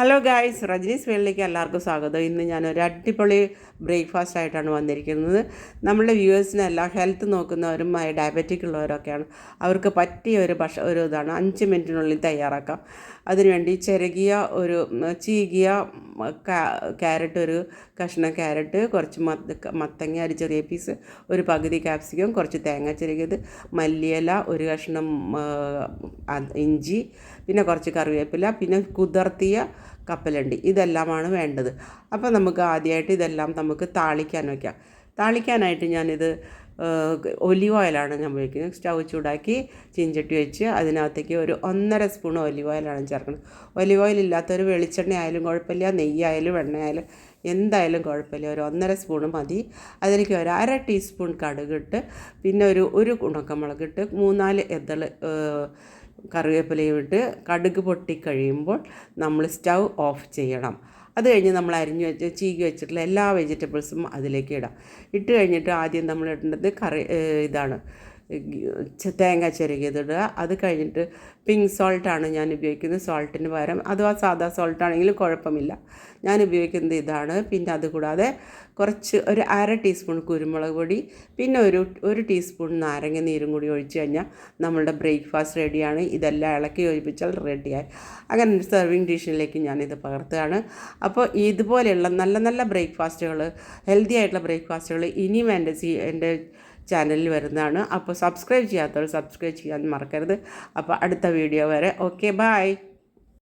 Hello guys, രജനീസ് വേളിലേക്ക് എല്ലാവർക്കും സ്വാഗതം. ഇന്ന് ഞാനൊരു അടിപൊളി ബ്രേക്ക്ഫാസ്റ്റ് ആയിട്ടാണ് വന്നിരിക്കുന്നത്. നമ്മളുടെ വ്യൂവേഴ്സിനെല്ലാം ഹെൽത്ത് നോക്കുന്നവരും ഡയബറ്റിക് ഉള്ളവരൊക്കെയാണ്. അവർക്ക് പറ്റിയ ഒരു ഇതാണ് 5 മിനിറ്റിനുള്ളിൽ തയ്യാറാക്കാം. അതിനുവേണ്ടി ചീകിയ ക്യാരറ്റ്, ഒരു കഷ്ണം ക്യാരറ്റ്, കുറച്ച് മത്തങ്ങ ഒരു ചെറിയ പീസ്, ഒരു പകുതി ക്യാപ്സിക്കം, കുറച്ച് തേങ്ങ ചിരകിയത്, മല്ലിയില, ഒരു കഷ്ണം ഇഞ്ചി, പിന്നെ കുറച്ച് കറിവേപ്പില, പിന്നെ കുതിർത്തിയ കപ്പലണ്ടി, ഇതെല്ലാമാണ് വേണ്ടത്. അപ്പോൾ നമുക്ക് ആദ്യമായിട്ട് ഇതെല്ലാം നമുക്ക് താളിക്കാൻ വയ്ക്കാം. താളിക്കാനായിട്ട് ഞാനിത് ഒലിവ് ഓയിലാണ് ഞാൻ ഉപയോഗിക്കുന്നത്. സ്റ്റൗ ചൂടാക്കി ചീഞ്ചട്ടി വെച്ച് അതിനകത്തേക്ക് ഒരു 1.5 സ്പൂൺ ഒലിവ് ഓയിലാണ് ചേർക്കുന്നത്. ഒലിവ് ഓയിൽ ഇല്ലാത്തൊരു വെളിച്ചെണ്ണ ആയാലും കുഴപ്പമില്ല, നെയ്യായാലും എണ്ണയായാലും എന്തായാലും കുഴപ്പമില്ല. ഒരു 1.5 സ്പൂൺ മതി. അതിലേക്ക് ഒരു 1/2 ടീസ്പൂൺ കടുകിട്ട്, പിന്നെ ഒരു ഉണക്കമുളകിട്ട്, 3-4 എതൾ കറിവേപ്പിലയും ഇട്ട് കടുക് പൊട്ടിക്കഴിയുമ്പോൾ നമ്മൾ സ്റ്റൗ ഓഫ് ചെയ്യണം. അത് കഴിഞ്ഞ് നമ്മൾ ചീകി വെച്ചിട്ടുള്ള എല്ലാ വെജിറ്റബിൾസും അതിലേക്ക് ഇടാം. ഇട്ട് കഴിഞ്ഞിട്ട് ആദ്യം നമ്മൾ ഇടേണ്ടത് ഇതാണ് തേങ്ങ ചിരകിയതിടുക. അത് കഴിഞ്ഞിട്ട് പിങ്ക് സോൾട്ടാണ് ഞാൻ ഉപയോഗിക്കുന്നത്. സോൾട്ടിന് പകരം അഥവാ സാദാ സോൾട്ടാണെങ്കിലും കുഴപ്പമില്ല, ഞാൻ ഉപയോഗിക്കുന്നത് ഇതാണ്. പിന്നെ അതുകൂടാതെ ഒരു 1/2 ടീസ്പൂൺ കുരുമുളക് പൊടി, പിന്നെ ഒരു ടീസ്പൂൺ നാരങ്ങ നീരും കൂടി ഒഴിച്ച് കഴിഞ്ഞാൽ നമ്മളുടെ ബ്രേക്ക്ഫാസ്റ്റ് റെഡിയാണ്. ഇതെല്ലാം ഇളക്കി യോജിപ്പിച്ചാൽ റെഡിയായി. അങ്ങനെ ഒരു സെർവിങ് ഡിഷിലേക്ക് ഞാനിത് പകർത്തുകയാണ്. അപ്പോൾ ഇതുപോലെയുള്ള നല്ല നല്ല ബ്രേക്ക്ഫാസ്റ്റുകൾ, ഹെൽത്തി ആയിട്ടുള്ള ബ്രേക്ക്ഫാസ്റ്റുകൾ ഇനിയും എൻ്റെ ചാനലിൽ വരുന്നതാണ്. അപ്പോൾ സബ്സ്ക്രൈബ് ചെയ്യാത്തവർ സബ്സ്ക്രൈബ് ചെയ്യാൻ മറക്കരുത്. അപ്പോൾ അടുത്ത വീഡിയോ വരെ, ഓക്കെ, ബൈ.